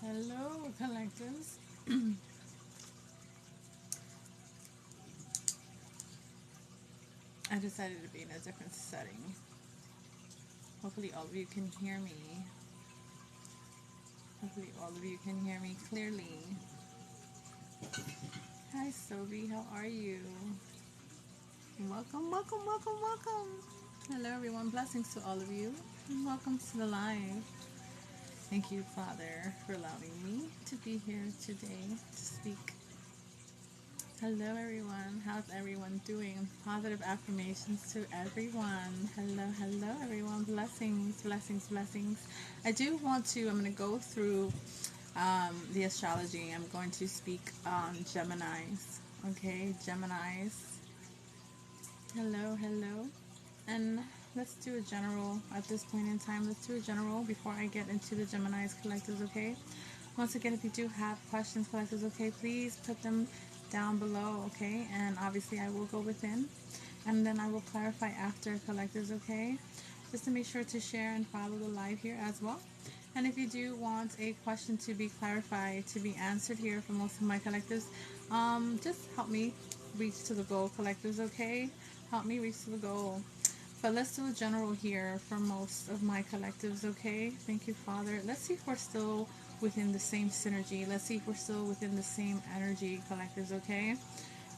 Hello, collectors. I decided to be in a different setting. Hopefully, all of you can hear me. Hopefully, all of you can hear me clearly. Hi, Sophie. How are you? Welcome, welcome, welcome, welcome. Hello, everyone. Blessings to all of you. And welcome to the live. Thank you, Father, for allowing me to be here today to speak. Hello, everyone. How's everyone doing? Positive affirmations to everyone. Hello, hello, everyone. Blessings, blessings, blessings. I'm going to go through the astrology. I'm going to speak on Geminis. Okay, Geminis. Hello, hello. And let's do a general at this point in time. Let's do a general before I get into the Geminis collectors, okay? Once again, if you do have questions, collectors, okay, please put them down below, okay? And obviously, I will go within, and then I will clarify after, collectors, okay? Just to make sure to share and follow the live here as well. And if you do want a question to be clarified, to be answered here for most of my collectors, just help me reach to the goal, collectors, okay? Help me reach to the goal. But let's do a general here for most of my collectives, okay? Thank you, Father. Let's see if we're still within the same synergy. Let's see if we're still within the same energy, collectives, okay?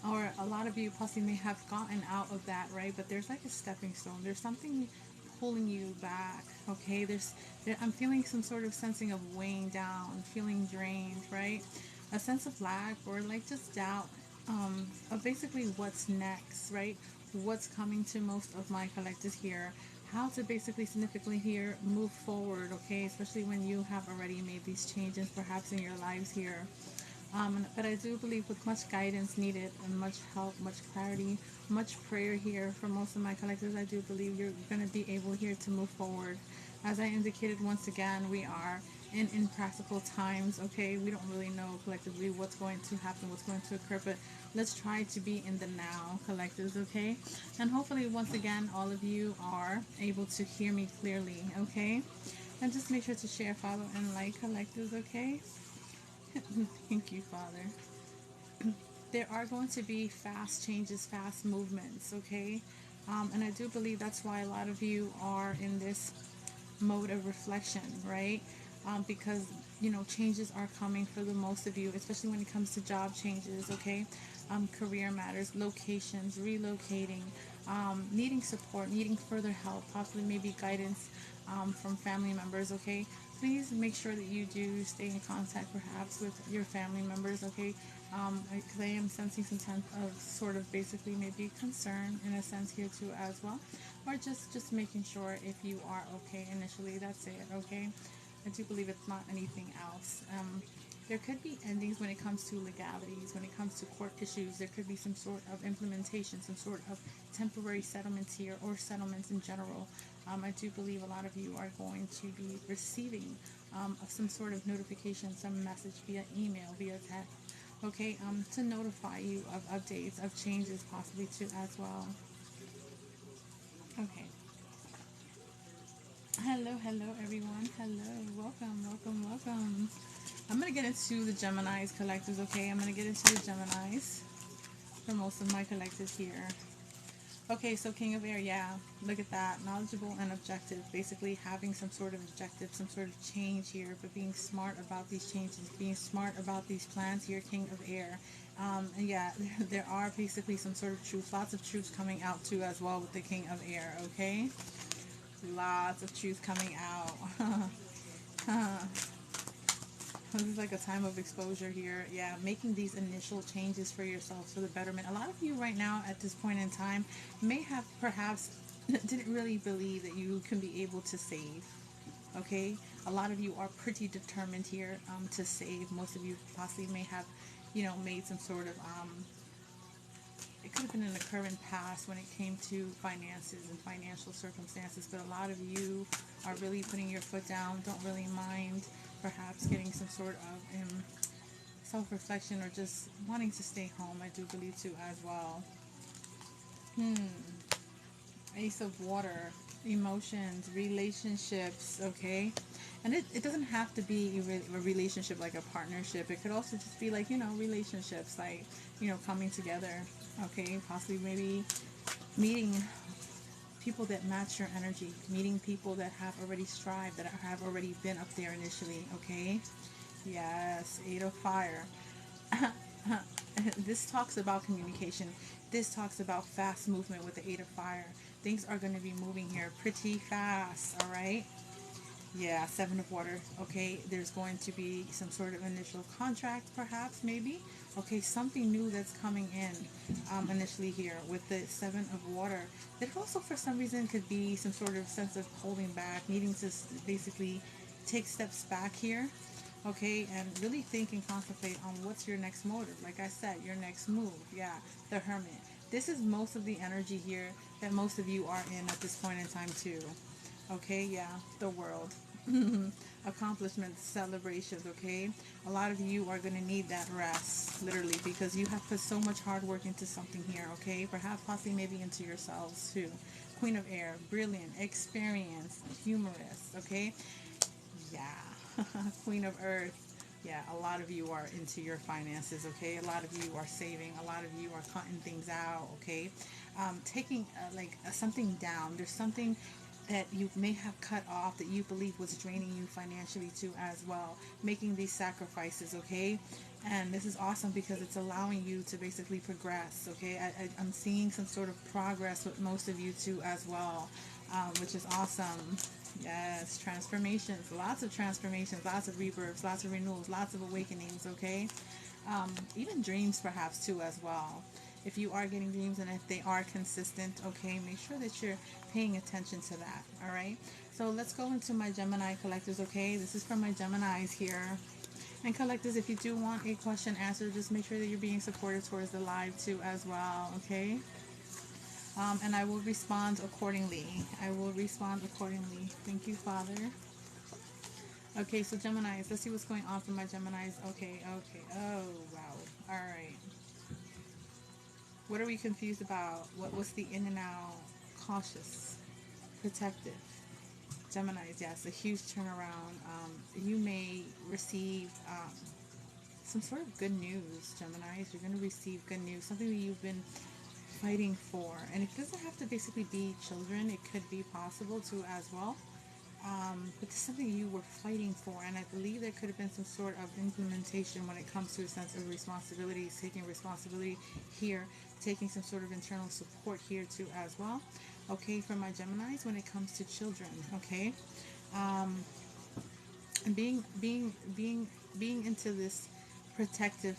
Or a lot of you possibly may have gotten out of that, right? But there's like a stepping stone. There's something pulling you back, okay? I'm feeling some sort of sensing of weighing down, feeling drained, right? A sense of lack or like just doubt of basically what's next, right? What's coming to most of my collectors here, how to basically significantly here move forward, okay? Especially when you have already made these changes perhaps in your lives here. But I do believe with much guidance needed and much help, much clarity, much prayer here for most of my collectors, I do believe you're going to be able here to move forward. As I indicated once again, we are in impractical times, okay? We don't really know collectively what's going to happen, what's going to occur, but let's try to be in the now, collectives, okay? And hopefully, once again, all of you are able to hear me clearly, okay? And just make sure to share, follow, and like collectives, okay? Thank you, Father. There are going to be fast changes, fast movements, okay? And I do believe that's why a lot of you are in this mode of reflection, right? Because, changes are coming for the most of you, especially when it comes to job changes, okay? Career matters, locations, relocating, needing support, needing further help, possibly maybe guidance from family members, okay? Please make sure that you do stay in contact perhaps with your family members, okay? Because I am sensing some sense of sort of basically maybe concern in a sense here too as well, or just making sure if you are okay initially. That's it, okay? I do believe it's not anything else. There could be endings when it comes to legalities, when it comes to court issues. There could be some sort of implementation, some sort of temporary settlements here or settlements in general. I do believe a lot of you are going to be receiving some sort of notification, some message via email, via text, okay, to notify you of updates, of changes possibly too as well. Okay. Hello, hello everyone. Hello, welcome, welcome, welcome. I'm gonna get into the Geminis collectors, okay? I'm gonna get into the Geminis for most of my collectors here. Okay, so King of Air, yeah, look at that. Knowledgeable and objective. Basically having some sort of objective, some sort of change here, but being smart about these changes, being smart about these plans here, King of Air. And yeah, there are basically some sort of truth, lots of truths coming out too as well with the King of Air, okay? Lots of truth coming out. This is like a time of exposure here. Yeah, making these initial changes for yourself for the betterment. A lot of you right now at this point in time may have perhaps didn't really believe that you can be able to save. Okay, a lot of you are pretty determined here to save. Most of you possibly may have, made some sort of it could have been in the current past when it came to finances and financial circumstances, but a lot of you are really putting your foot down, don't really mind perhaps getting some sort of self-reflection or just wanting to stay home. I do believe too as well. Ace of Water, emotions, relationships, okay? And it doesn't have to be a relationship like a partnership. It could also just be like, relationships like, coming together. Okay, possibly maybe meeting people that match your energy, meeting people that have already strived, that have already been up there initially. Okay, yes, Eight of Fire. This talks about communication. This talks about fast movement with the Eight of Fire. Things are going to be moving here pretty fast, all right? Yeah, Seven of Water. Okay, there's going to be some sort of initial contract, perhaps, maybe. Okay, something new that's coming in initially here with the Seven of Water. It also, for some reason, could be some sort of sense of holding back, needing to basically take steps back here. Okay, and really think and contemplate on what's your next motive. Like I said, your next move. Yeah, the Hermit. This is most of the energy here that most of you are in at this point in time, too. Okay, yeah, the world. Accomplishments, celebrations, okay? A lot of you are going to need that rest, literally, because you have put so much hard work into something here, okay? Perhaps, possibly, maybe into yourselves, too. Queen of Air, brilliant, experienced, humorous, okay? Yeah. Queen of Earth. Yeah, a lot of you are into your finances, okay? A lot of you are saving. A lot of you are cutting things out, okay? Taking something down. There's something that you may have cut off that you believe was draining you financially too as well. Making these sacrifices, okay? And this is awesome because it's allowing you to basically progress, okay? I'm seeing some sort of progress with most of you too as well, which is awesome. Yes, transformations, lots of transformations, lots of rebirths, lots of renewals, lots of awakenings, okay? Even dreams perhaps too as well. If you are getting dreams and if they are consistent, okay, make sure that you're paying attention to that, all right? So let's go into my Gemini collectors, okay? This is for my Geminis here. And collectors, if you do want a question answered, just make sure that you're being supportive towards the live too as well, okay? And I will respond accordingly. I will respond accordingly. Thank you, Father. Okay, so Geminis, let's see what's going on for my Geminis. Okay, okay. Oh, wow. All right. What are we confused about? What's the in and out? Cautious, protective. Geminis, yes, a huge turnaround. You may receive some sort of good news, Geminis. You're going to receive good news, something that you've been fighting for. And it doesn't have to basically be children, it could be possible too as well. But it's something you were fighting for, and I believe there could have been some sort of implementation when it comes to a sense of responsibilities, taking responsibility here, taking some sort of internal support here too as well. Okay, for my Geminis, when it comes to children, okay, and being into this protective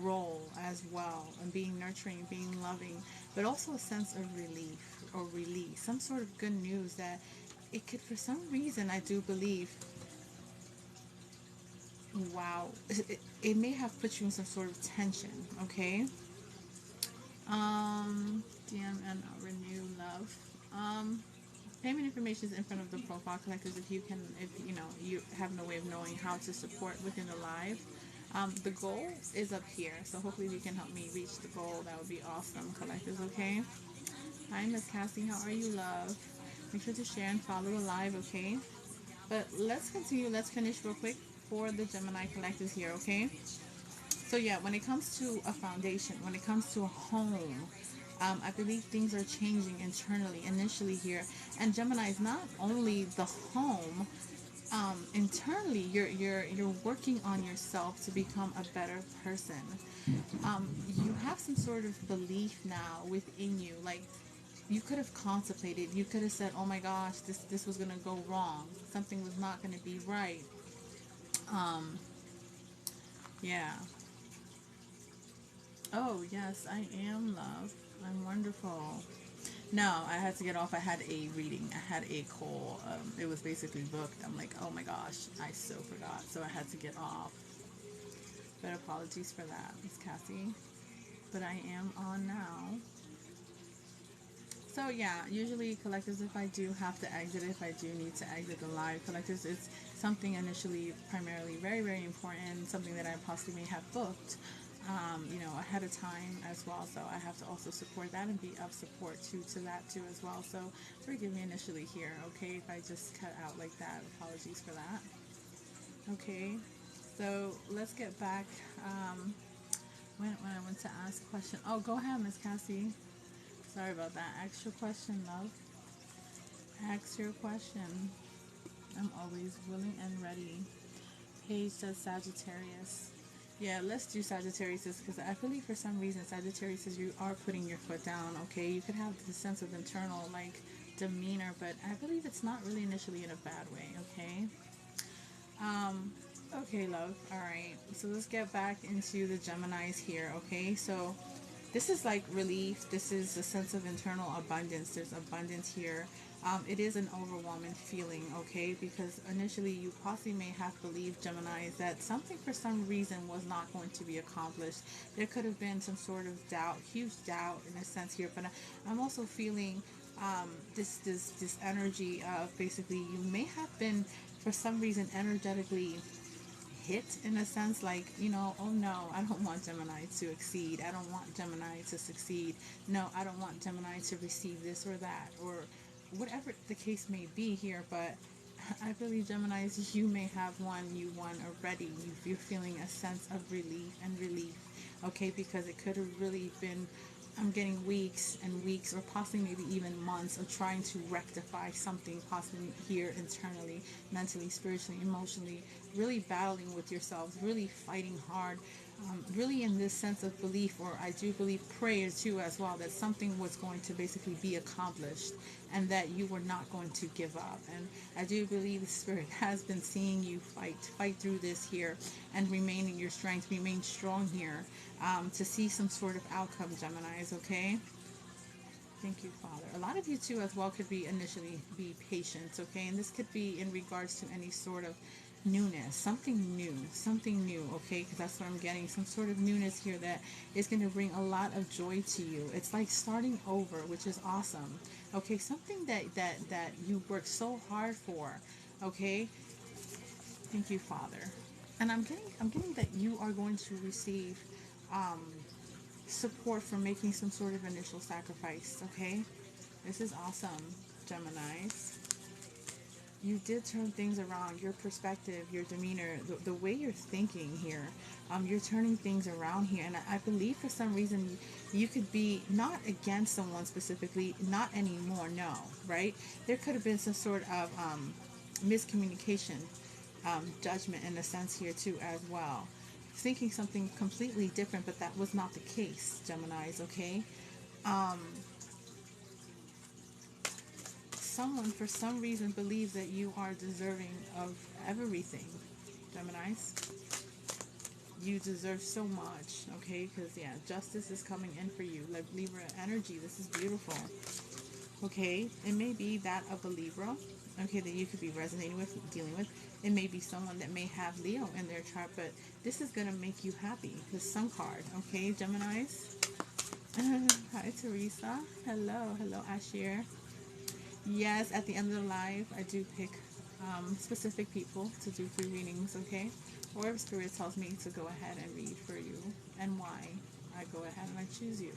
role as well, and being nurturing, being loving, but also a sense of relief or release, some sort of good news that it could, for some reason, I do believe, wow, it may have put you in some sort of tension, okay? DM and renew love. Payment information is in front of the profile collectors. If you can, if you have no way of knowing how to support within the live. The goal is up here, so hopefully you can help me reach the goal. That would be awesome, collectors, okay? Hi, Miss Cassie. How are you, love? Make sure to share and follow the live, okay? But let's continue. Let's finish real quick for the Gemini collectors here, okay? So yeah, when it comes to a foundation, when it comes to a home, I believe things are changing internally, initially here. And Gemini is not only the home. Internally, you're working on yourself to become a better person. You have some sort of belief now within you, like you could have contemplated. You could have said, "Oh my gosh, this was gonna go wrong. Something was not gonna be right." Um, yeah. Oh yes, I am love. I'm wonderful. No, I had to get off. I had a reading. I had a call. It was basically booked. I'm like, oh my gosh, I so forgot. So I had to get off. But apologies for that, Miss Cassie. But I am on now. So yeah, usually collectors, if I do have to exit, if I do need to exit the live, collectors, it's something initially primarily very, very important, something that I possibly may have booked. you know, ahead of time as well. So I have to also support that and be of support to that too as well. So forgive me initially here, okay, if I just cut out like that. Apologies for that. Okay, so let's get back. When I went to ask a question. Oh, go ahead, Miss Cassie. Sorry about that. Ask your question, love. Ask your question. I'm always willing and ready. Paige says Sagittarius. Yeah, let's do Sagittarius because I believe for some reason Sagittarius says you are putting your foot down. Okay, you could have the sense of internal like demeanor, but I believe it's not really initially in a bad way. Okay. Um. Okay, love. All right. So let's get back into the Geminis here. Okay. So this is like relief. This is a sense of internal abundance. There's abundance here. It is an overwhelming feeling, okay? Because initially you possibly may have believed, Geminis, that something for some reason was not going to be accomplished. There could have been some sort of doubt, huge doubt in a sense here. But I'm also feeling this energy of basically you may have been for some reason energetically hit in a sense like, you know, oh no, I don't want Gemini to exceed, I don't want Gemini to succeed, no, I don't want Gemini to receive this or that, or whatever the case may be here. But I believe, Geminis, you may have you won already. You're feeling a sense of relief, okay, because it could have really been, I'm getting weeks and weeks, or possibly maybe even months, of trying to rectify something, possibly here internally, mentally, spiritually, emotionally, really battling with yourselves, really fighting hard, really in this sense of belief, or I do believe prayer too as well, that something was going to basically be accomplished and that you were not going to give up. And I do believe the Spirit has been seeing you fight through this here and remain in your strength, remain strong here, to see some sort of outcome, Geminis, okay? Thank you, Father. A lot of you too, as well, could be initially be patient, okay? And this could be in regards to any sort of newness, something new, okay? Because that's what I'm getting, some sort of newness here that is going to bring a lot of joy to you. It's like starting over, which is awesome, okay? Something that you worked so hard for, okay? Thank you, Father. And I'm getting that you are going to receive um, support for making some sort of initial sacrifice, okay? This is awesome, Geminis. You did turn things around, your perspective, your demeanor, the way you're thinking here. You're turning things around here. And I believe for some reason you could be not against someone specifically, not anymore, no, right? There could have been some sort of miscommunication, judgment in a sense here too as well. Thinking something completely different, but that was not the case, Geminis, okay? Um, Someone for some reason believes that you are deserving of everything, Geminis. You deserve so much, okay? Because yeah, justice is coming in for you, like Libra energy. This is beautiful, okay? It may be that of a Libra, okay, that you could be resonating with, dealing with. It may be someone that may have Leo in their chart, but this is gonna make you happy. The Sun card, okay, Geminis. Hi, Teresa. Hello, Ashir. Yes, at the end of the live, I do pick specific people to do free readings, okay? Or if Spirit tells me to go ahead and read for you and why, I go ahead and I choose you.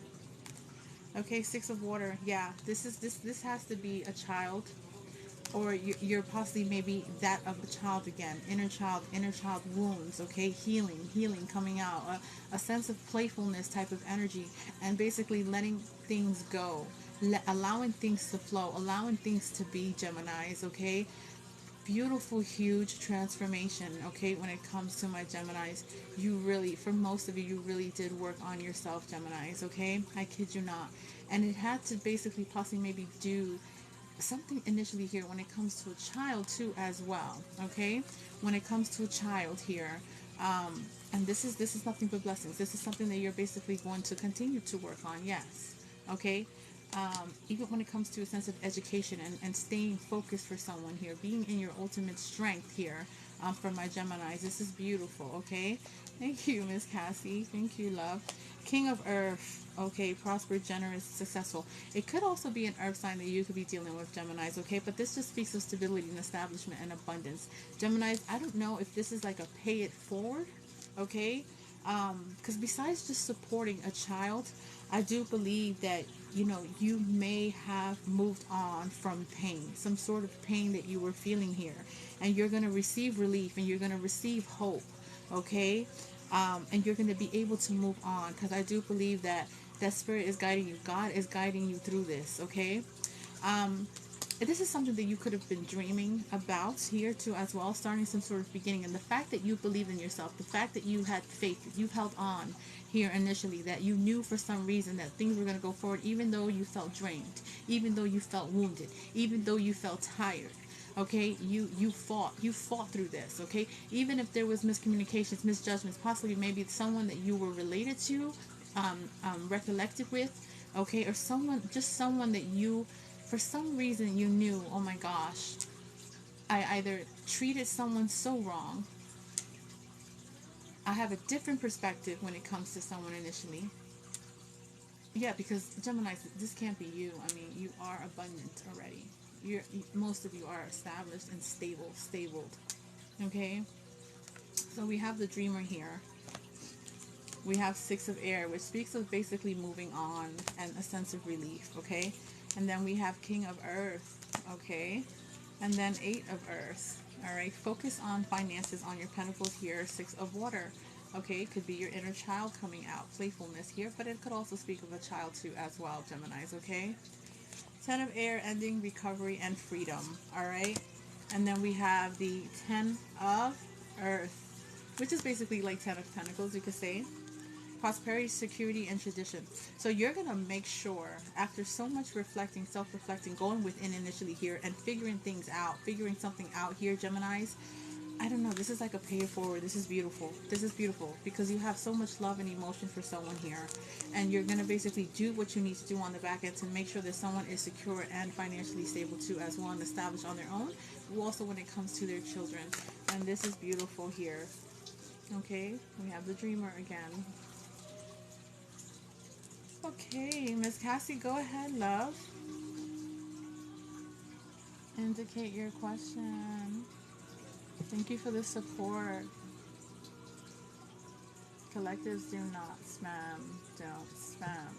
Okay, Six of Water. Yeah, this has to be a child, or you're possibly maybe that of a child again, inner child wounds, okay, healing coming out, a sense of playfulness type of energy, and basically letting things go, allowing things to flow, allowing things to be, Geminis, okay? Beautiful, huge transformation, okay? When it comes to my Geminis, you really, for most of you, you really did work on yourself, Geminis, okay? I kid you not. And it had to basically possibly maybe do something initially here when it comes to a child too as well, okay? When it comes to a child here, and this is nothing but blessings. This is something that you're basically going to continue to work on, yes, okay? Even when it comes to a sense of education and staying focused for someone here, being in your ultimate strength here, for my Geminis, this is beautiful, okay? Thank you, Miss Cassie. Thank you, love. King of Earth, okay, prosperous, generous, successful. It could also be an Earth sign that you could be dealing with, Geminis, okay? But this just speaks of stability and establishment and abundance. Geminis, I don't know if this is like a pay it forward, okay? Because besides just supporting a child, I do believe that, you know, you may have moved on from pain, some sort of pain that you were feeling here, and you're going to receive relief and you're going to receive hope, okay? And you're going to be able to move on, because I do believe that that spirit is guiding you. God is guiding you through this, okay? Um, this is something that you could have been dreaming about here too as well, starting some sort of beginning. And the fact that you believed in yourself, the fact that you had faith, that you held on here initially, that you knew for some reason that things were going to go forward, even though you felt drained, even though you felt wounded, even though you felt tired. Okay, you fought through this. Okay, even if there was miscommunications, misjudgments, possibly maybe someone that you were related to, recollected with, okay, or someone, just someone that you, for some reason, you knew, oh my gosh, I either treated someone so wrong, I have a different perspective when it comes to someone initially. Yeah, because Gemini, this can't be you. I mean, you are abundant already. Most of you are established and stabled. Okay, so we have the dreamer here. We have Six of Air, which speaks of basically moving on and a sense of relief. Okay, and then we have King of Earth. Okay, and then Eight of Earth. All right, focus on finances, on your pentacles here. Six of Water. Okay, it could be your inner child coming out, playfulness here, but it could also speak of a child too as well, Geminis. Okay, Ten of Air, ending, recovery, and freedom. All right, and then we have the Ten of Earth, which is basically like Ten of Pentacles, you could say. Prosperity, security, and tradition. So you're going to make sure, after so much reflecting, self-reflecting, going within initially here and figuring things out, figuring something out here, Geminis, I don't know, this is like a pay it forward. This is beautiful. This is beautiful because you have so much love and emotion for someone here. And you're going to basically do what you need to do on the back end to make sure that someone is secure and financially stable too as well, and established on their own. Also when it comes to their children. And this is beautiful here. Okay, we have the dreamer again. Okay, Miss Cassie, go ahead, love. Indicate your question. Thank you for the support. Collectives do not spam. Don't spam.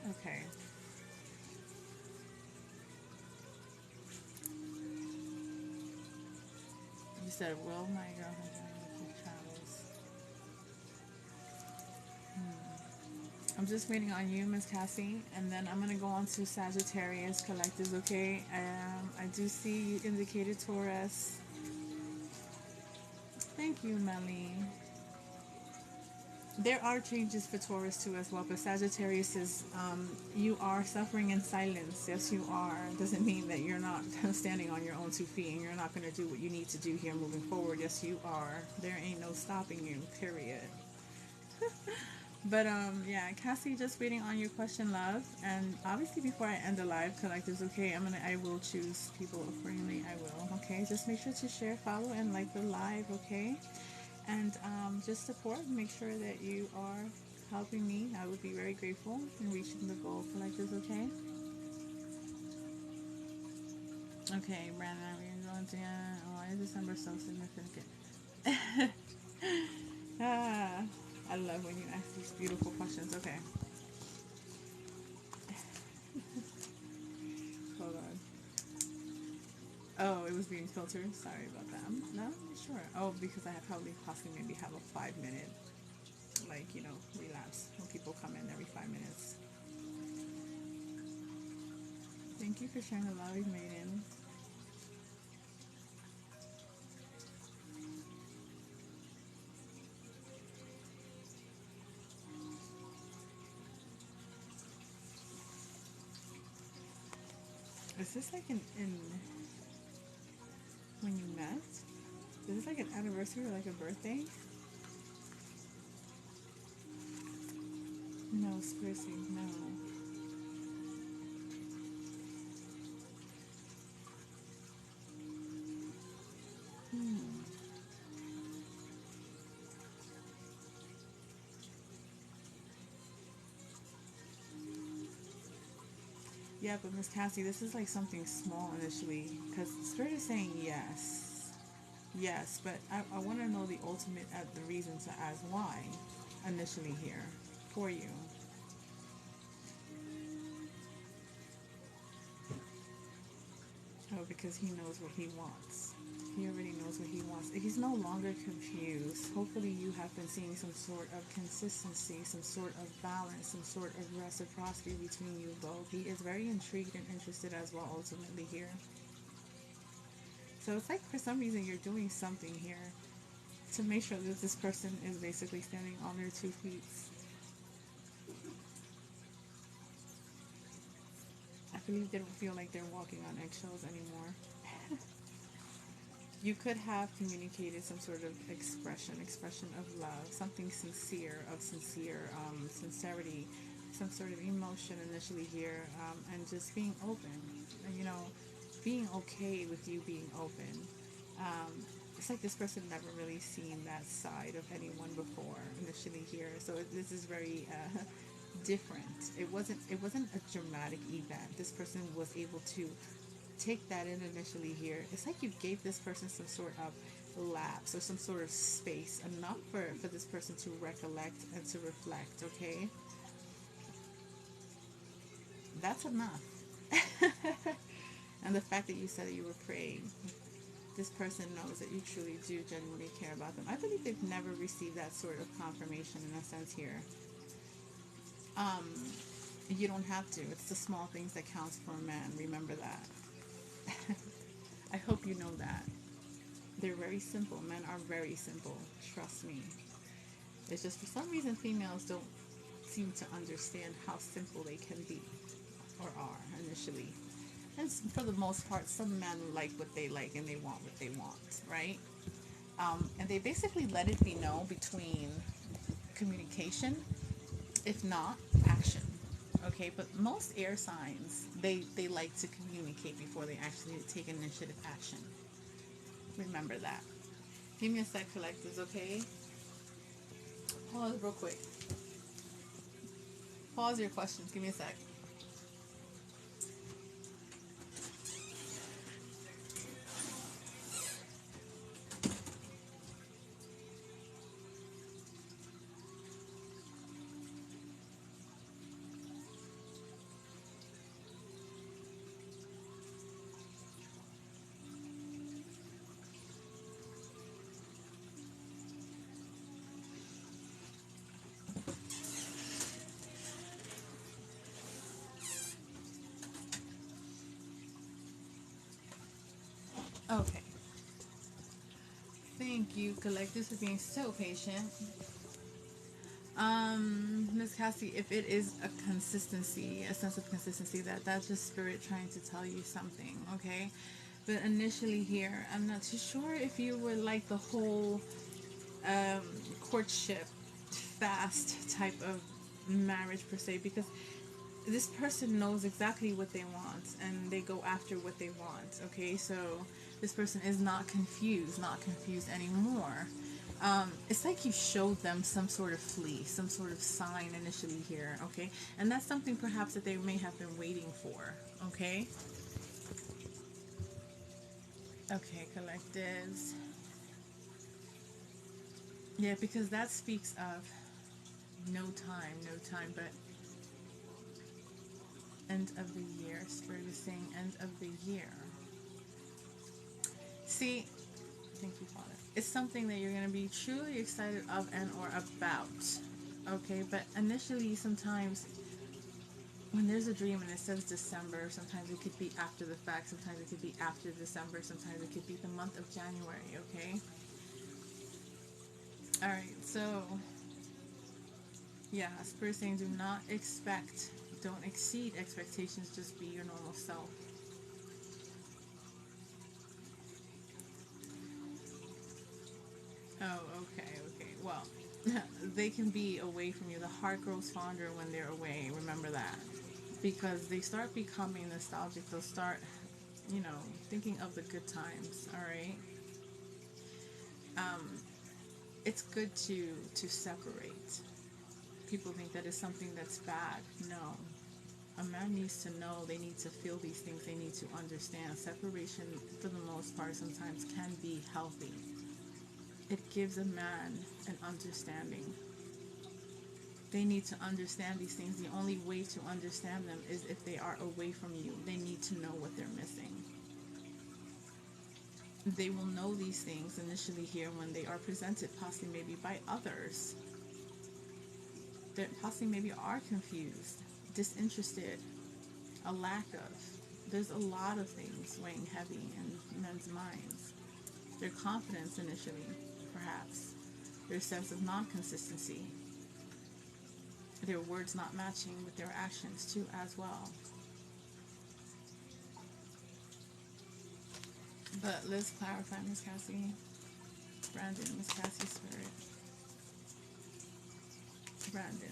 Okay. You said, will my girlfriend join with the travels? I'm just waiting on you, Miss Cassie, and then I'm gonna go on to Sagittarius collectives. Okay. I do see you indicated Taurus. Thank you, Melly. There are changes for Taurus too as well, but Sagittarius is, you are suffering in silence. Yes, you are. Doesn't mean that you're not standing on your own 2 feet and you're not going to do what you need to do here moving forward. Yes, you are. There ain't no stopping you, period. But yeah, Cassie, just waiting on your question, love. And obviously, before I end the live, collectives, okay, I will choose people accordingly. I will, okay. Just make sure to share, follow, and like the live, okay. And just support, make sure that you are helping me. I would be very grateful in reaching the goal, collectives, okay. Okay, Brandon, I'm going to. Why is December so significant? Ah, I love when you ask these beautiful questions. Okay. Hold on. Oh, it was being filtered. Sorry about that. No, sure. Oh, because I have probably possibly maybe have a 5 minute, like, relapse when people come in every 5 minutes. Thank you for sharing the love you've made in. Is this like in when you met? Is this like an anniversary or like a birthday? No, seriously, no. Hmm. Yeah, but Miss Cassie, this is like something small initially, because Spirit is saying yes, yes, but I want to know the ultimate, the reasons as why initially here for you. Oh, because he knows what he wants. He already knows what he wants. He's no longer confused. Hopefully, you have been seeing some sort of consistency, some sort of balance, some sort of reciprocity between you both. He is very intrigued and interested as well, ultimately, here. So it's like for some reason you're doing something here to make sure that this person is basically standing on their 2 feet. I believe they don't feel like they're walking on eggshells anymore. You could have communicated some sort of expression of love, something sincere, of sincerity, some sort of emotion initially here, and just being open, you know, being okay with you being open. Um, it's like this person never really seen that side of anyone before initially here, so this is very different. It wasn't a dramatic event. This person was able to take that in initially here. It's like you gave this person some sort of lapse or some sort of space, enough for this person to recollect and to reflect, okay? That's enough. And the fact that you said that you were praying, this person knows that you truly do genuinely care about them. I believe they've never received that sort of confirmation in a sense here. Um, you don't have to. It's the small things that counts for a man. Remember that. I hope you know that. They're very simple. Men are very simple. Trust me. It's just for some reason females don't seem to understand how simple they can be or are initially. And for the most part, some men like what they like and they want what they want, right? And they basically let it be known between communication, if not action. Okay, but most air signs they like to communicate before they actually take initiative action. Remember that. Give me a sec, collectors, okay? Pause real quick. Pause your questions. Give me a sec. Okay. Thank you, collectors, for being so patient. Miss Cassie, if it is a consistency, a sense of consistency, that's just spirit trying to tell you something, okay? But initially here, I'm not too sure if you would like the whole um, courtship, fast type of marriage per se, because this person knows exactly what they want and they go after what they want, okay? So this person is not confused anymore. It's like you showed them some sort of fleece, some sort of sign initially here, okay? And that's something perhaps that they may have been waiting for, okay? Okay, collectives. Yeah, because that speaks of no time, but end of the year. Spirit is saying end of the year. See, thank you, Father. It's something that you're going to be truly excited of and or about. Okay, but initially sometimes when there's a dream and it says December, sometimes it could be after the fact, sometimes it could be after December, sometimes it could be the month of January, okay? Alright, so yeah, Spirit saying do not expect, don't exceed expectations, just be your normal self. Oh, okay. Well, they can be away from you. The heart grows fonder when they're away. Remember that. Because they start becoming nostalgic. They'll start, thinking of the good times. All right. Um, it's good to separate. People think that is something that's bad. No, A man needs to know, they need to feel these things, they need to understand. Separation, for the most part, sometimes can be healthy. It gives a man an understanding. They need to understand these things. The only way to understand them is if they are away from you. They need to know what they're missing. They will know these things initially here when they are presented, possibly maybe by others that possibly maybe are confused, disinterested, a lack of. There's a lot of things weighing heavy in men's minds. Their confidence initially, perhaps. Their sense of non-consistency. Their words not matching with their actions too as well. But let's clarify, Miss Cassie. Brandon, Miss Cassie Spirit. Brandon.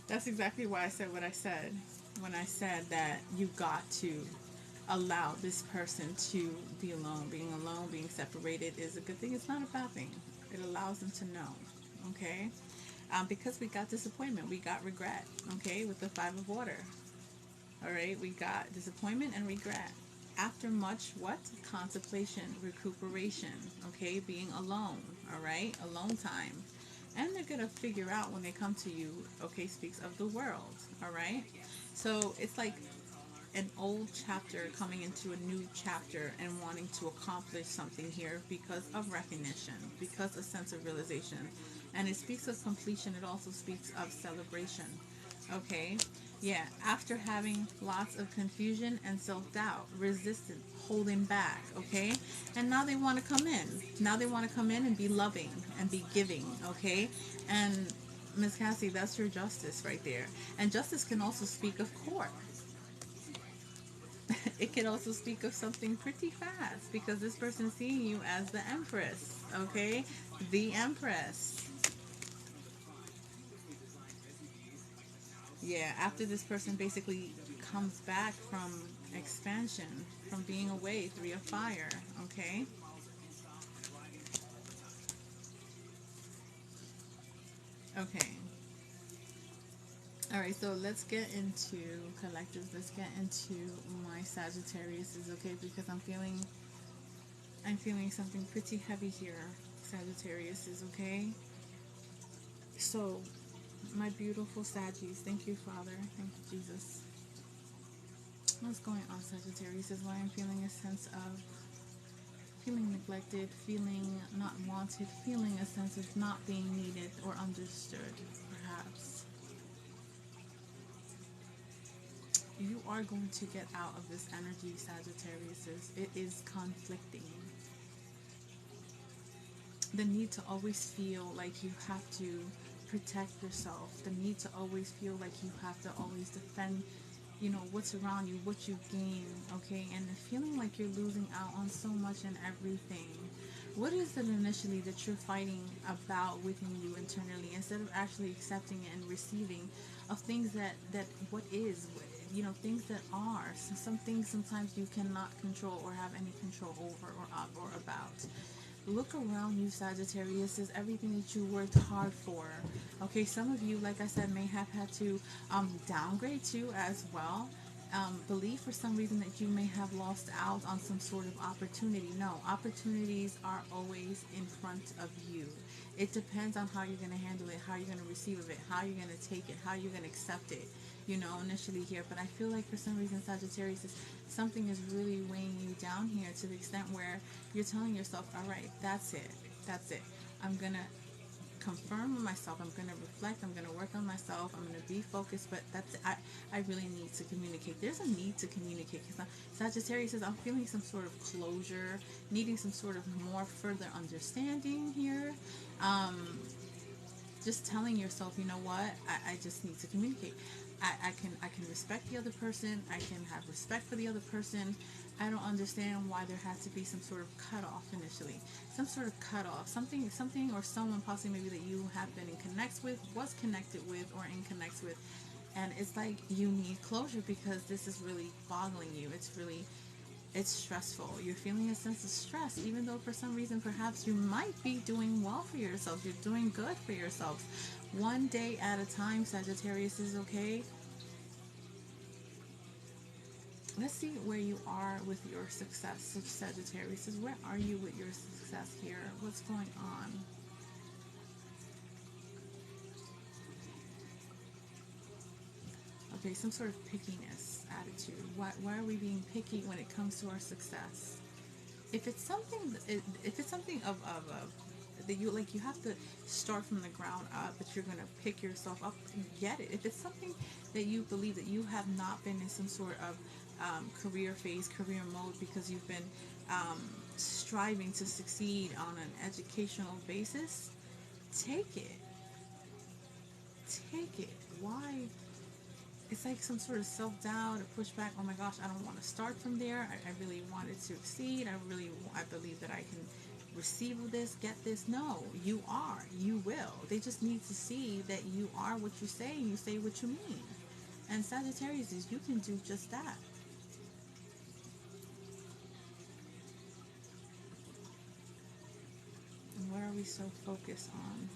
That's exactly why I said what I said when I said that you've got to allow this person to be alone. Being alone, being separated is a good thing. It's not a bad thing. It allows them to know. Okay? Because we got disappointment, we got regret. Okay? With the Five of Water. All right? We got disappointment and regret. After much what? Contemplation, recuperation. Okay? Being alone. All right? Alone time. And they're going to figure out when they come to you, okay, speaks of the world, all right? So it's like an old chapter coming into a new chapter and wanting to accomplish something here because of recognition, because of sense of realization. And it speaks of completion, it also speaks of celebration, okay? Yeah, after having lots of confusion and self-doubt, resistance, holding back, okay? And now they want to come in. Now they want to come in and be loving and be giving, okay? And Miss Cassie, that's your justice right there. And justice can also speak of court. It can also speak of something pretty fast because this person is seeing you as the Empress, okay? The Empress. Yeah, after this person basically comes back from expansion, from being away, Three of Fire, okay? Okay. All right, so let's get into collectives. Let's get into my Sagittarius, is okay? Because I'm feeling something pretty heavy here. Sagittarius is okay. So, my beautiful Saggies, thank you, Father. Thank you, Jesus. What's going on, Sagittarius, is why I'm feeling a sense of feeling neglected, feeling not wanted, feeling a sense of not being needed or understood, perhaps. You are going to get out of this energy, Sagittarius. It is conflicting. The need to always feel like you have to protect yourself, the need to always feel like you have to always defend, what's around you, what you gain, okay, and feeling like you're losing out on so much and everything. What is it initially that you're fighting about within you internally instead of actually accepting and receiving of things that what is, things that are. So some things sometimes you cannot control or have any control over or about. Look around you, Sagittarius. Is everything that you worked hard for. Okay, some of you, like I said, may have had to downgrade too as well. Believe for some reason that you may have lost out on some sort of opportunity. No, opportunities are always in front of you. It depends on how you're going to handle it, how you're going to receive of it, how you're going to take it, how you're going to accept it, initially here. But I feel like for some reason, Sagittarius, something is really weighing you down here to the extent where you're telling yourself, all right, that's it. That's it. I'm going to confirm with myself. I'm going to reflect. I'm going to work on myself. I'm going to be focused. But I really need to communicate. There's a need to communicate because Sagittarius says I'm feeling some sort of closure, needing some sort of more further understanding here. Just telling yourself, you know what, I just need to communicate. I can respect the other person. I can have respect for the other person. I don't understand why there has to be some sort of cutoff initially. Some sort of cutoff. Something or someone possibly maybe that you have been in connects with, was connected with, or in connects with. And it's like you need closure because this is really boggling you. It's really It's stressful. You're feeling a sense of stress, even though for some reason perhaps you might be doing well for yourself. You're doing good for yourself. One day at a time, Sagittarius is okay. Let's see where you are with your success. So Sagittarius is, where are you with your success here? What's going on? Okay, some sort of pickiness attitude. Why are we being picky when it comes to our success? If it's something, if it's something that you like, you have to start from the ground up, but you're gonna pick yourself up. Get it. If it's something that you believe that you have not been in some sort of career phase, career mode, because you've been um, striving to succeed on an educational basis, take it. Take it. Why? It's like some sort of self-doubt or pushback. Oh my gosh, I don't want to start from there. I really wanted to succeed. I believe that I can receive this, get this. No, you are. You will. They just need to see that you are what you say and you say what you mean. And Sagittarius is, you can do just that. And where are we so focused on?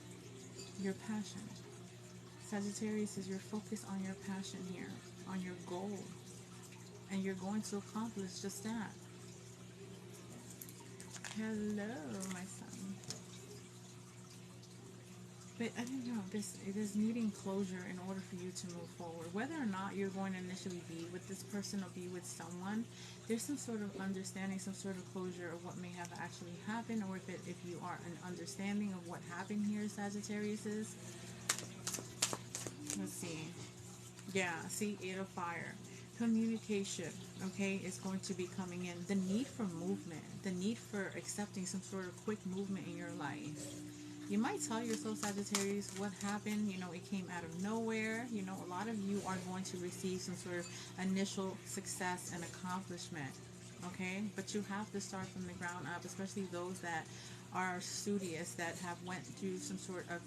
Your passion. Sagittarius is, your focus on your passion here, on your goal. And you're going to accomplish just that. Hello, my son. But I don't know, this it is needing closure in order for you to move forward. Whether or not you're going to initially be with this person or be with someone, there's some sort of understanding, some sort of closure of what may have actually happened, or if you are an understanding of what happened here, Sagittarius is. Let's see. Yeah, see, Eight of Fire. Communication, okay, is going to be coming in. The need for movement, the need for accepting some sort of quick movement in your life. You might tell yourself, Sagittarius, what happened, it came out of nowhere. A lot of you are going to receive some sort of initial success and accomplishment, okay? But you have to start from the ground up, especially those that are studious, that have went through some sort of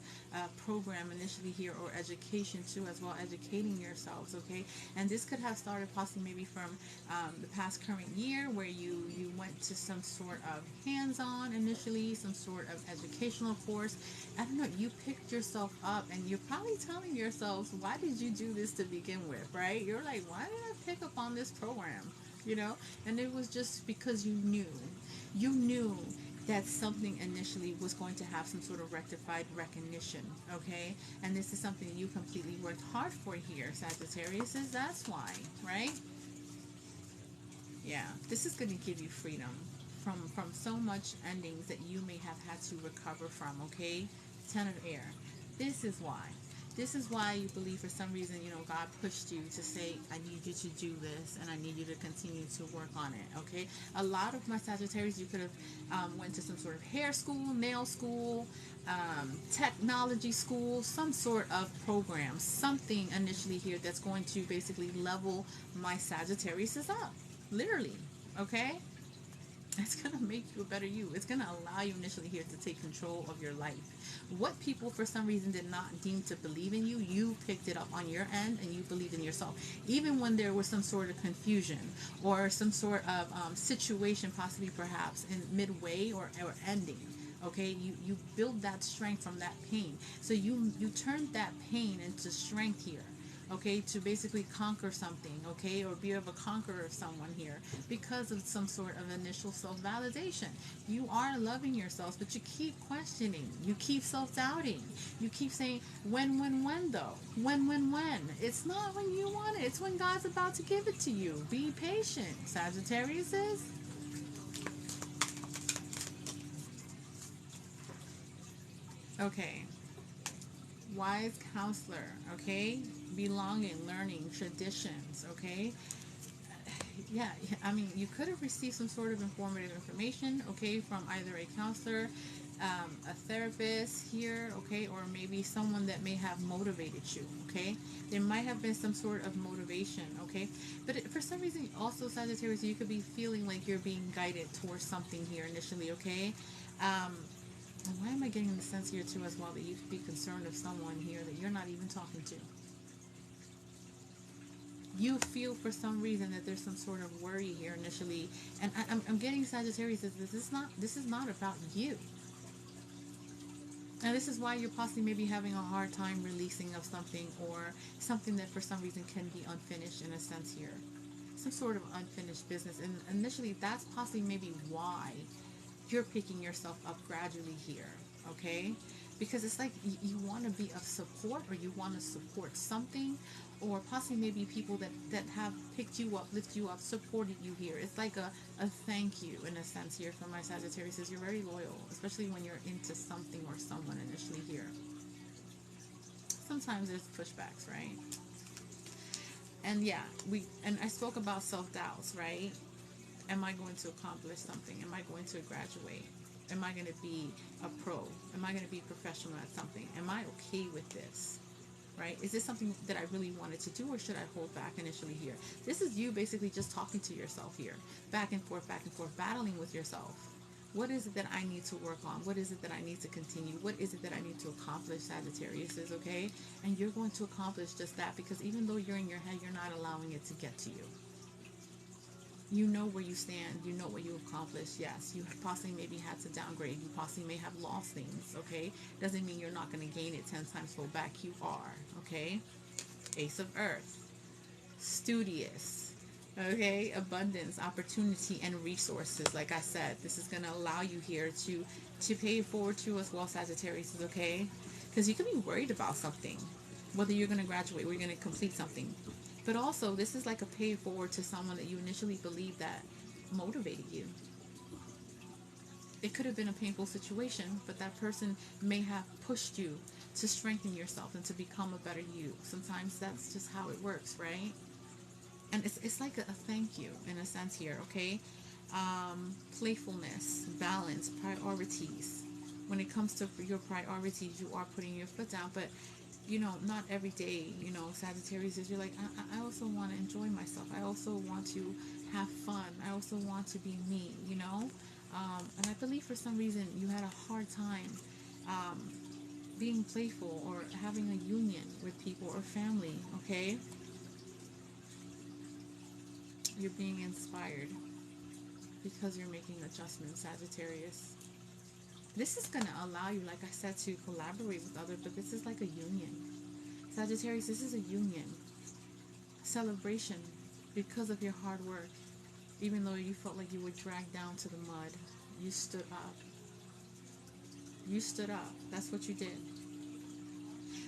program initially here, or education too, as well, educating yourselves, okay? And this could have started possibly maybe from the past current year, where you went to some sort of hands-on initially, some sort of educational course. I don't know, you picked yourself up, and you're probably telling yourselves, why did you do this to begin with, right? You're like, why did I pick up on this program, and it was just because you knew that something initially was going to have some sort of rectified recognition, okay? And this is something you completely worked hard for here, Sagittarius, is that's why, right? Yeah, this is going to give you freedom from so much endings that you may have had to recover from, okay? Ten of Air. This is why. This is why you believe for some reason, God pushed you to say, I need you to do this, and I need you to continue to work on it, okay? A lot of my Sagittarius, you could have went to some sort of hair school, nail school, technology school, some sort of program, something initially here that's going to basically level my Sagittarius up. Literally, okay? It's going to make you a better you. It's going to allow you initially here to take control of your life. What people for some reason did not deem to believe in you, you picked it up on your end and you believed in yourself. Even when there was some sort of confusion or some sort of situation, possibly perhaps in midway or ending. Okay, you build that strength from that pain. So you turned that pain into strength here, okay, to basically conquer something, okay, or be of a conqueror of someone here because of some sort of initial self-validation. You are loving yourselves, but you keep questioning, you keep self-doubting, you keep saying, when though? When? It's not when you want it, it's when God's about to give it to you. Be patient, Sagittarius is. Okay, wise counselor, okay, belonging, learning, traditions, okay. Yeah, I mean, you could have received some sort of informative information, okay, from either a counselor, a therapist here, okay, or maybe someone that may have motivated you, okay. There might have been some sort of motivation, okay, but for some reason, also Sagittarius, you could be feeling like you're being guided towards something here initially, okay. And why am I getting the sense here too as well that you could be concerned of someone here that you're not even talking to? you feel for some reason that there's some sort of worry here initially, and I'm getting Sagittarius. This is not about you. And this is why you're possibly maybe having a hard time releasing of something, or something that for some reason can be unfinished in a sense here. Some sort of unfinished business. And initially, that's possibly maybe why you're picking yourself up gradually here, okay? Because it's like you want to be of support, or you want to support something, or possibly maybe people that have picked you up, lift you up, supported you here. It's like a thank you in a sense here from my Sagittarius. Is you're very loyal, especially when you're into something or someone initially here. Sometimes there's pushbacks, right? And yeah, I spoke about self-doubts, right? Am I going to accomplish something? Am I going to graduate? Am I going to be a pro? Am I going to be professional at something? Am I okay with this? Right? Is this something that I really wanted to do, or should I hold back initially here? This is you basically just talking to yourself here, back and forth, battling with yourself. What is it that I need to work on? What is it that I need to continue? What is it that I need to accomplish, Sagittarius is, okay? And you're going to accomplish just that, because even though you're in your head, you're not allowing it to get to you. You know where you stand. You know what you accomplished. Yes, you possibly maybe had to downgrade. You possibly may have lost things, okay? Doesn't mean you're not going to gain it 10 times fold back. You are, okay? Ace of Earth. Studious. Okay? Abundance, opportunity, and resources. Like I said, this is going to allow you here to pay it forward to as well, Sagittarius, is okay? Because you could be worried about something. Whether you're going to graduate or you're going to complete something. But also, this is like a pay it forward to someone that you initially believed that motivated you. It could have been a painful situation, but that person may have pushed you to strengthen yourself and to become a better you. Sometimes that's just how it works, right? And it's like a thank you in a sense here, okay? Playfulness, balance, priorities. When it comes to your priorities, you are putting your foot down, but not every day, Sagittarius is, you're like, I also want to enjoy myself. I also want to have fun. I also want to be me. And I believe for some reason you had a hard time being playful or having a union with people or family, okay? You're being inspired because you're making adjustments, Sagittarius. This is going to allow you, like I said, to collaborate with others, but this is like a union. Sagittarius, this is a union. Celebration because of your hard work. Even though you felt like you were dragged down to the mud, you stood up. You stood up. That's what you did.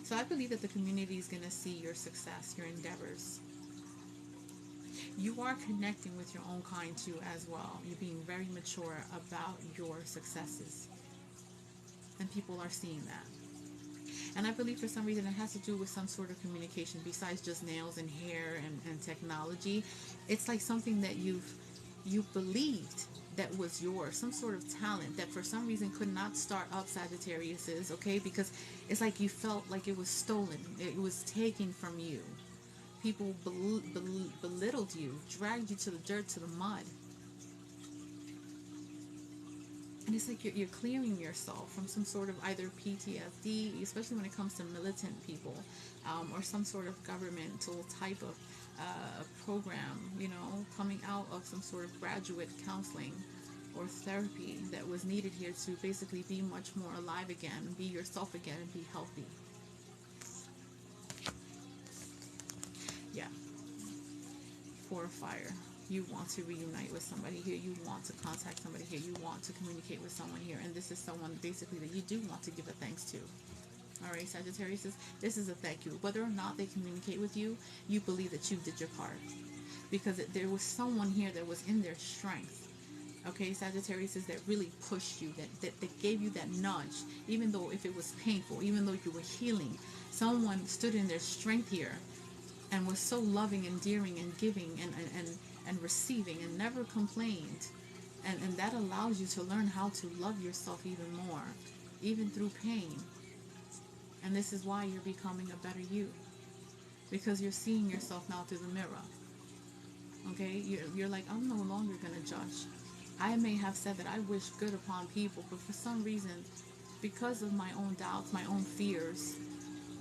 So I believe that the community is going to see your success, your endeavors. You are connecting with your own kind too as well. You're being very mature about your successes. And people are seeing that. And I believe for some reason it has to do with some sort of communication besides just nails and hair and technology. It's like something that you believed that was yours, some sort of talent that for some reason could not start up, Sagittarius, okay? Because it's like you felt like it was stolen, it was taken from you. People belittled you, dragged you to the dirt, to the mud. And it's like you're clearing yourself from some sort of either PTSD, especially when it comes to militant people, or some sort of governmental type of program, coming out of some sort of graduate counseling or therapy that was needed here to basically be much more alive again, be yourself again, and be healthy. Yeah. For fire. You want to reunite with somebody here. You want to contact somebody here. You want to communicate with someone here. And this is someone basically that you do want to give a thanks to. All right, Sagittarius, this is a thank you. Whether or not they communicate with you, you believe that you did your part. Because there was someone here that was in their strength. Okay, Sagittarius, that really pushed you, that gave you that nudge, even though if it was painful, even though you were healing. Someone stood in their strength here and was so loving, endearing, and giving, and receiving, and never complained. And that allows you to learn how to love yourself even more, even through pain. And this is why you're becoming a better you, because you're seeing yourself now through the mirror. Okay, you're like, I'm no longer going to judge. I may have said that I wish good upon people, but for some reason, because of my own doubts, my own fears,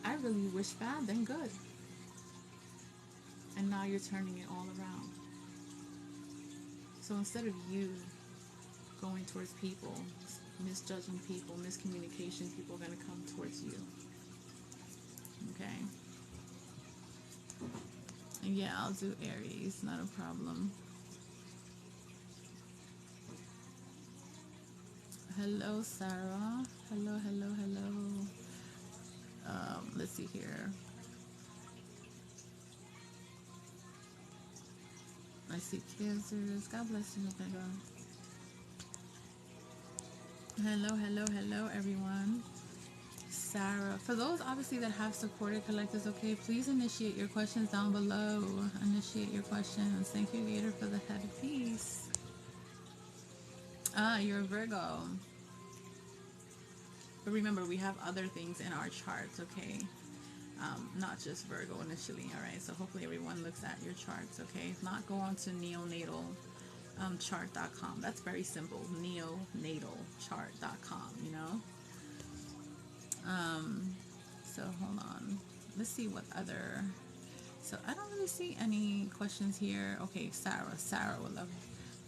I really wish bad than good. and now you're turning it all around. So instead of you going towards people, misjudging people, miscommunication, people are going to come towards you. Okay? And yeah, I'll do Aries, not a problem. Hello, Sarah. Hello, hello, hello. Let's see here. I see Cancers. God bless you, Omega. Hello, hello, hello, everyone. Sarah. For those obviously that have supported collectors, okay, please initiate your questions down below. Initiate your questions. Thank you, Gator, for the head of peace. Ah, you're a Virgo. But remember, we have other things in our charts, okay? Not just Virgo initially, all right? So hopefully everyone looks at your charts, okay? If not, go on to neonatalchart.com. That's very simple, neonatalchart.com, you know? So hold on. Let's see what other... So I don't really see any questions here. Okay, Sarah would love...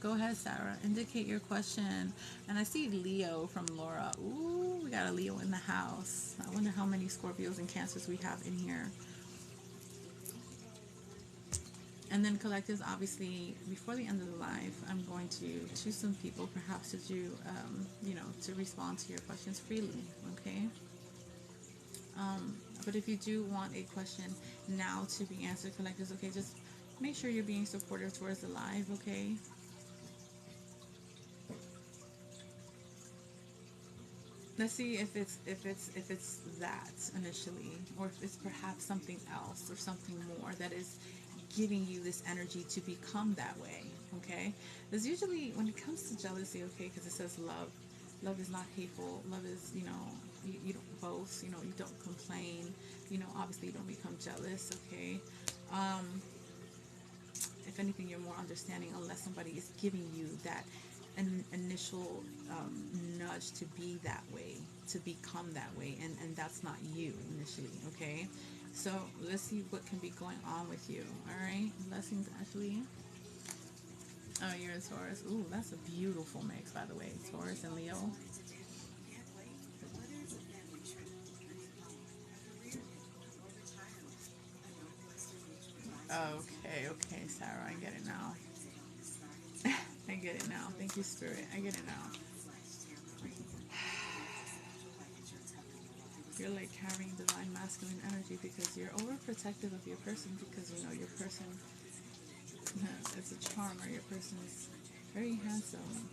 Go ahead, Sarah. Indicate your question. And I see Leo from Laura. Ooh, we got a Leo in the house. I wonder how many Scorpios and Cancers we have in here. And then collectives, obviously, before the end of the live, I'm going to choose some people perhaps to do, to respond to your questions freely, okay? But if you do want a question now to be answered, collectives, okay, just make sure you're being supportive towards the live, okay? Let's see if it's that initially, or if it's perhaps something else or something more that is giving you this energy to become that way. Okay, there's usually when it comes to jealousy, okay, because it says love is not hateful. Love is, you don't boast, you don't complain, obviously you don't become jealous. Okay, if anything, you're more understanding unless somebody is giving you that an initial nudge to be that way, to become that way, and that's not you initially. Okay, so let's see what can be going on with you. All right, blessings, Ashley. Oh, you're a Taurus. Ooh, that's a beautiful mix, by the way, Taurus and Leo. Okay, Sarah, I get it now. I get it now. Thank you, Spirit. I get it now. You're like carrying divine masculine energy because you're overprotective of your person, because your person is a charmer. Your person is very handsome,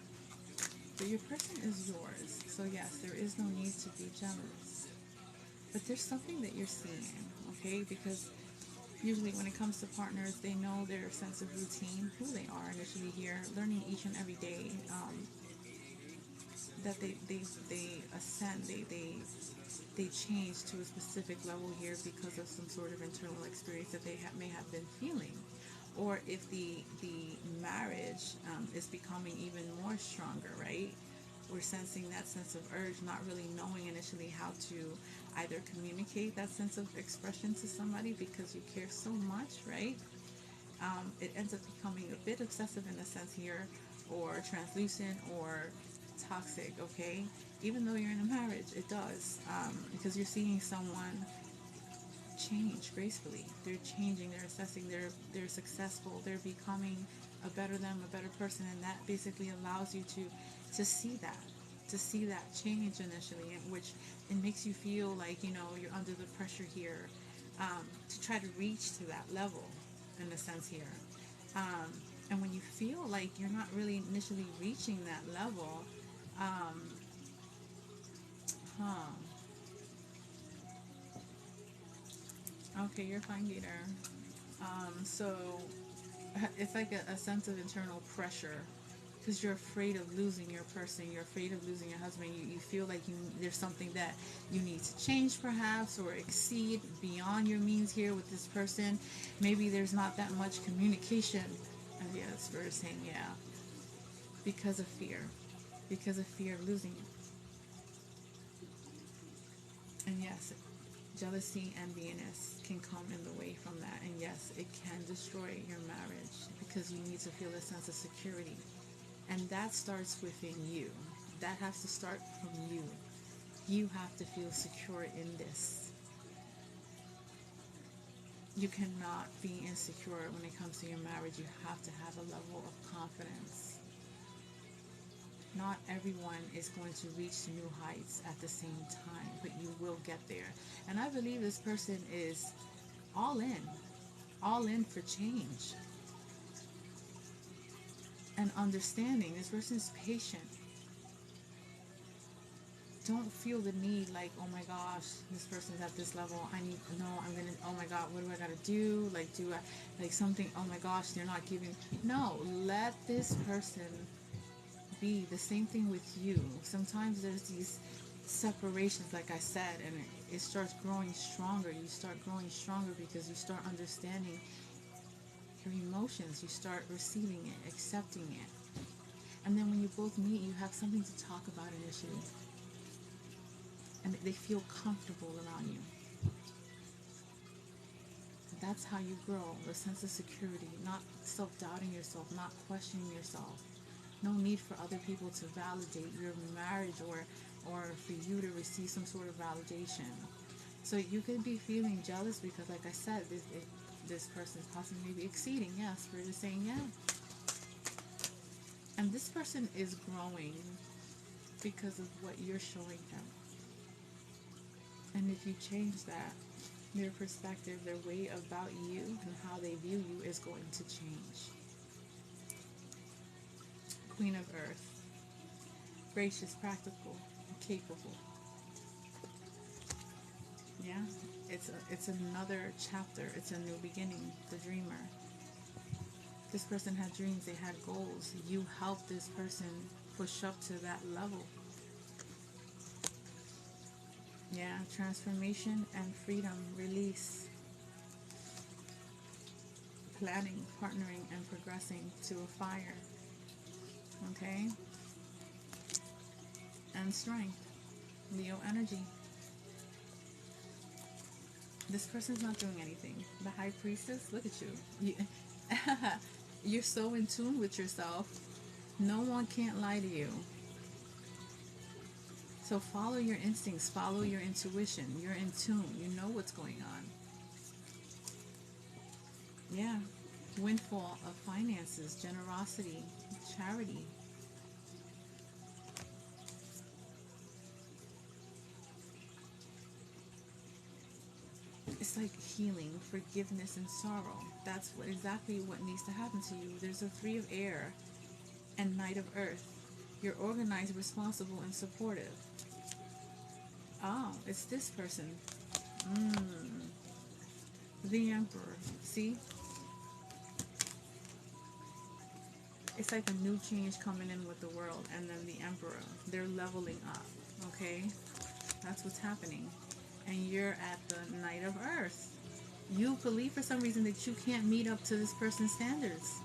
but your person is yours. So yes, there is no need to be jealous. But there's something that you're seeing, okay? Because usually when it comes to partners, they know their sense of routine, who they are initially here, learning each and every day that they ascend, they change to a specific level here because of some sort of internal experience that they may have been feeling. Or if the marriage is becoming even more stronger, right? We're sensing that sense of urge, not really knowing initially how to either communicate that sense of expression to somebody because you care so much, right? It ends up becoming a bit excessive in a sense here, or translucent, or toxic, okay? Even though you're in a marriage, it does, because you're seeing someone change gracefully. They're changing, they're assessing, they're successful, they're becoming a better them, a better person, and that basically allows you to see that change initially, which it makes you feel like you're under the pressure here, to try to reach to that level in a sense here, and when you feel like you're not really initially reaching that level, um, huh okay, you're fine, Gator. So it's like a sense of internal pressure because you're afraid of losing your person, you're afraid of losing your husband, you feel like there's something that you need to change perhaps, or exceed beyond your means here with this person. Maybe there's not that much communication. Yeah, it's for saying, yeah, because of fear, of losing it. And yes, jealousy, enviness can come in the way from that. And yes, it can destroy your marriage because you need to feel a sense of security. And that starts within you. That has to start from you. You have to feel secure in this. You cannot be insecure when it comes to your marriage. You have to have a level of confidence. Not everyone is going to reach new heights at the same time, but you will get there. And I believe this person is all in for change and understanding. This person is patient. Don't feel the need like, oh my gosh, this person's at this level. I need to know. I'm gonna. Oh my God, what do I gotta do? Like, do I like something? Oh my gosh, they're not giving. No, let this person be. The same thing with you. Sometimes there's these separations, like I said, and it starts growing stronger. You start growing stronger because you start understanding your emotions. You start receiving it, accepting it, and then when you both meet, you have something to talk about initially, and they feel comfortable around you. That's how you grow a sense of security, not self-doubting yourself, not questioning yourself. No need for other people to validate your marriage or for you to receive some sort of validation. So you could be feeling jealous because, like I said, this person is possibly maybe exceeding. Yeah, Spirit is saying yeah. And this person is growing because of what you're showing them. And if you change that, their perspective, their way about you and how they view you is going to change. Queen of Earth, gracious, practical, capable. Yeah, it's another chapter. It's a new beginning. The dreamer. This person had dreams. They had goals. You helped this person push up to that level. Yeah, transformation and freedom, release, planning, partnering, and progressing to a fire. Okay? And strength, Leo energy. This person's not doing anything. The High Priestess, look at you. You're so in tune with yourself. No one can't lie to you. So follow your instincts, follow your intuition. You're in tune. You know what's going on. Yeah. Windfall of finances, generosity, charity. It's like healing, forgiveness, and sorrow. That's exactly what needs to happen to you. There's a Three of Air and Knight of Earth. You're organized, responsible, and supportive. Oh, it's this person. The Emperor. See? It's like a new change coming in with the world, and then the Emperor. They're leveling up, okay? That's what's happening. And you're at the Knight of Earth. You believe for some reason that you can't meet up to this person's standards.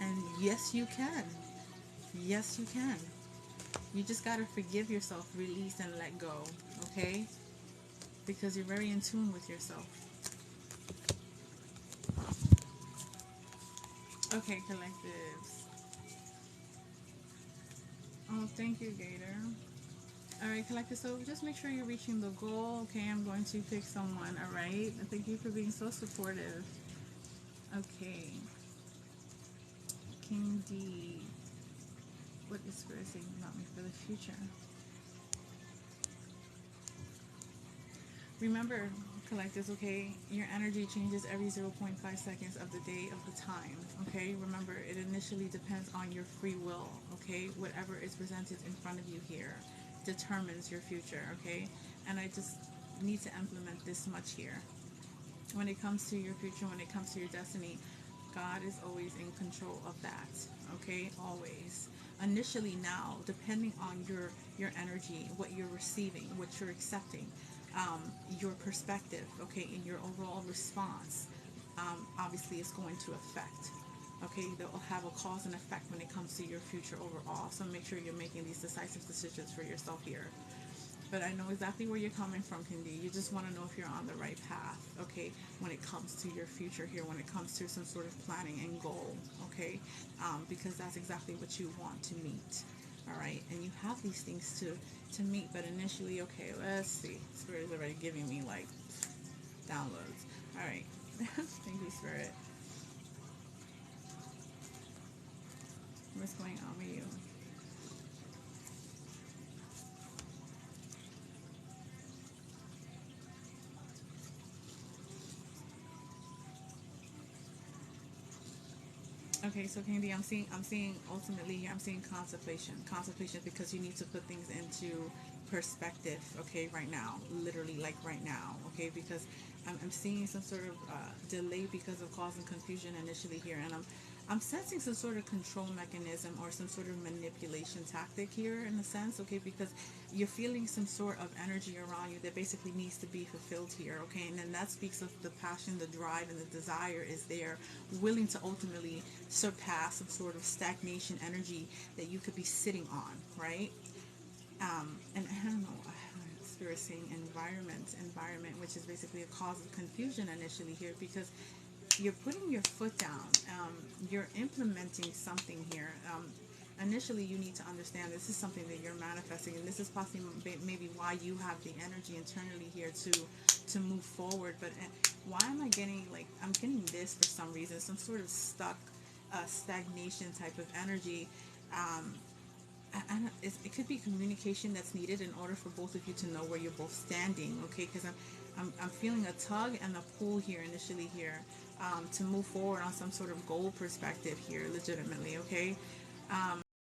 And yes, you can. Yes, you can. You just gotta forgive yourself, release, and let go, okay? Because you're very in tune with yourself. Okay, collectives. Oh, thank you, Gator. Alright, collective, so just make sure you're reaching the goal. Okay, I'm going to pick someone, alright? Thank you for being so supportive. Okay. King D. What is Spirit saying about me for the future? Remember, collectives, okay, your energy changes every 0.5 seconds of the day of the time, okay? Remember, it initially depends on your free will, okay? Whatever is presented in front of you here determines your future, okay? And I just need to implement this much here. When it comes to your future, when it comes to your destiny, God is always in control of that, okay? Always. Initially now, depending on your energy, what you're receiving, what you're accepting, your perspective, okay, and your overall response, obviously is going to affect, okay? They'll have a cause and effect when it comes to your future overall. So make sure you're making these decisive decisions for yourself here. but I know exactly where you're coming from, Candy. You just want to know if you're on the right path, okay, when it comes to your future here, when it comes to some sort of planning and goal, okay, because that's exactly what you want to meet, all right, and you have these things to meet, but initially, okay, let's see. Spirit is already giving me like downloads. All right, thank you, Spirit. What's going on with you? Okay, so Candy, I'm seeing ultimately here, I'm seeing contemplation because you need to put things into perspective, okay, right now, literally like right now, okay, because I'm seeing some sort of delay because of causing confusion initially here, and I'm sensing some sort of control mechanism or some sort of manipulation tactic here in a sense, okay, because you're feeling some sort of energy around you that basically needs to be fulfilled here, okay, and then that speaks of the passion, the drive, and the desire is there, willing to ultimately surpass some sort of stagnation energy that you could be sitting on, right? And I don't know, spirit saying environment, which is basically a cause of confusion initially here because you're putting your foot down. You're implementing something here. Initially, you need to understand this is something that you're manifesting, and this is possibly maybe why you have the energy internally here to move forward. But why am I getting like I'm getting this for some reason? Some sort of stuck, stagnation type of energy. Um, I don't, it could be communication that's needed in order for both of you to know where you're both standing, okay? Because I'm feeling a tug and a pull here initially here to move forward on some sort of goal perspective here, legitimately, okay?